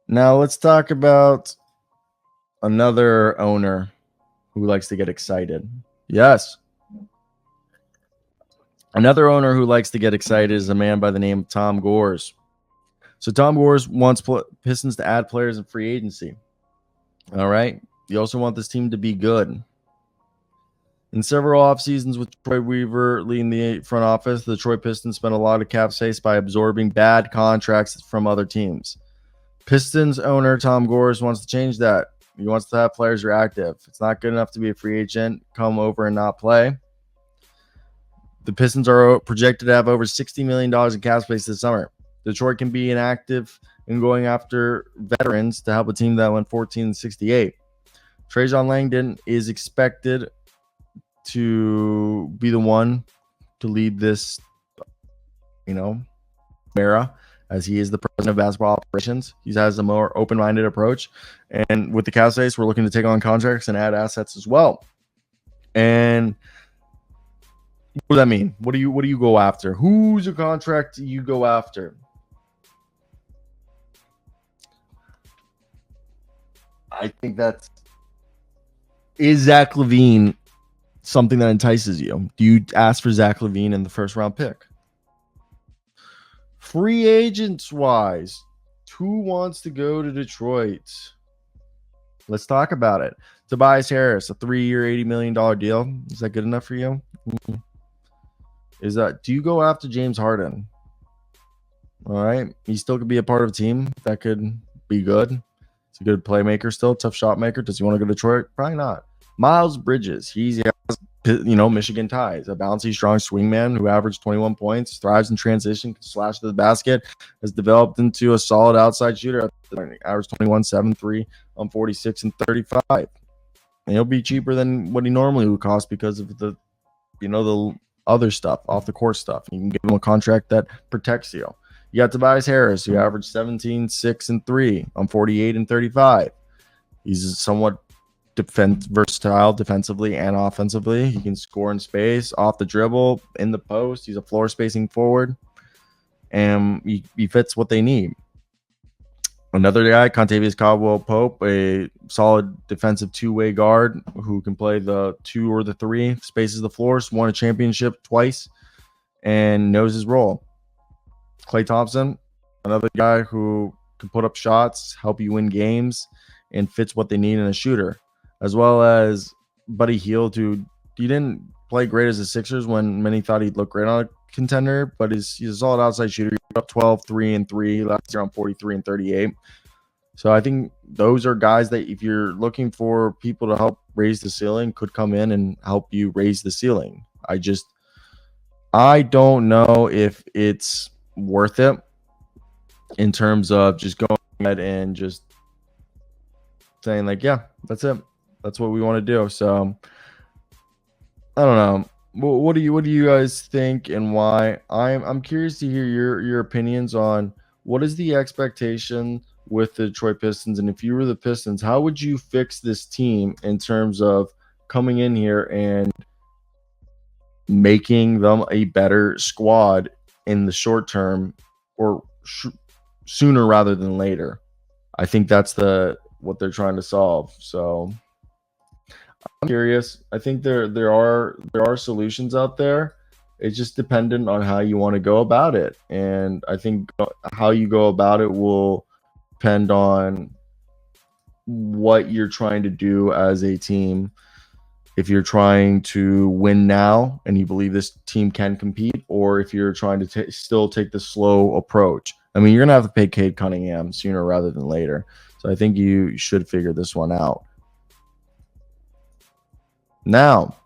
Now let's talk about another owner who likes to get excited. Yes. Another owner who likes to get excited is a man by the name of Tom Gores. So Tom Gores wants Pistons to add players in free agency. All right. You also want this team to be good. In several off seasons with Troy Weaver leading the front office, the Detroit Pistons spent a lot of cap space by absorbing bad contracts from other teams. Pistons owner Tom Gores wants to change that. He wants to have players who are active. It's not good enough to be a free agent, come over and not play. The Pistons are projected to have over $60 million in cap space this summer. Detroit can be inactive in going after veterans to help a team that went 14-68. Trajan Langdon is expected to be the one to lead this, era, as he is the president of basketball operations. He has a more open-minded approach. And with the cap space, we're looking to take on contracts and add assets as well. And what does that mean? What do you go after? Who's a contract you go after? I think is Zach LaVine something that entices you? Do you ask for Zach LaVine in the first round pick? Free agents wise, who wants to go to Detroit? Let's talk about it. Tobias Harris, a 3-year, $80 million deal. Is that good enough for you? Do you go after James Harden? All right. He still could be a part of a team that could be good. He's a good playmaker still, tough shot maker. Does he want to go to Detroit? Probably not. Miles Bridges, he has, Michigan ties, a bouncy, strong swingman who averaged 21 points, thrives in transition, can slash to the basket, has developed into a solid outside shooter. Averaged 21, 7, 3 on 46 and 35. And he'll be cheaper than what he normally would cost because of the other stuff, off the court stuff. You can give him a contract that protects you. You got Tobias Harris, who averaged 17, 6, and 3 on 48 and 35. He's somewhat versatile defensively and offensively. He can score in space, off the dribble, in the post. He's a floor spacing forward, and he fits what they need. Another guy, Contavious Caldwell-Pope, a solid defensive two-way guard who can play the 2 or the 3, spaces the floors, won a championship twice, and knows his role. Klay Thompson, another guy who can put up shots, help you win games, and fits what they need in a shooter. As well as Buddy Hield, who he didn't play great as the Sixers when many thought he'd look great on a contender, but he's a solid outside shooter. He put up 12, 3, and 3 last year on 43 and 38. So I think those are guys that if you're looking for people to help raise the ceiling, could come in and help you raise the ceiling. I don't know if it's worth it in terms of just going ahead and just saying like, yeah, that's it. That's what we want to do. So I don't know. What do you guys think and why? I'm curious to hear your opinions on what is the expectation with the Detroit Pistons, and if you were the Pistons, how would you fix this team in terms of coming in here and making them a better squad in the short term, or sooner rather than later? I think that's what they're trying to solve. So I'm curious. I think there are solutions out there. It's just dependent on how you want to go about it, and I think how you go about it will depend on what you're trying to do as a team. If you're trying to win now and you believe this team can compete, or if you're trying to still take the slow approach. I mean, you're going to have to pay Cade Cunningham sooner rather than later. So I think you should figure this one out. Now,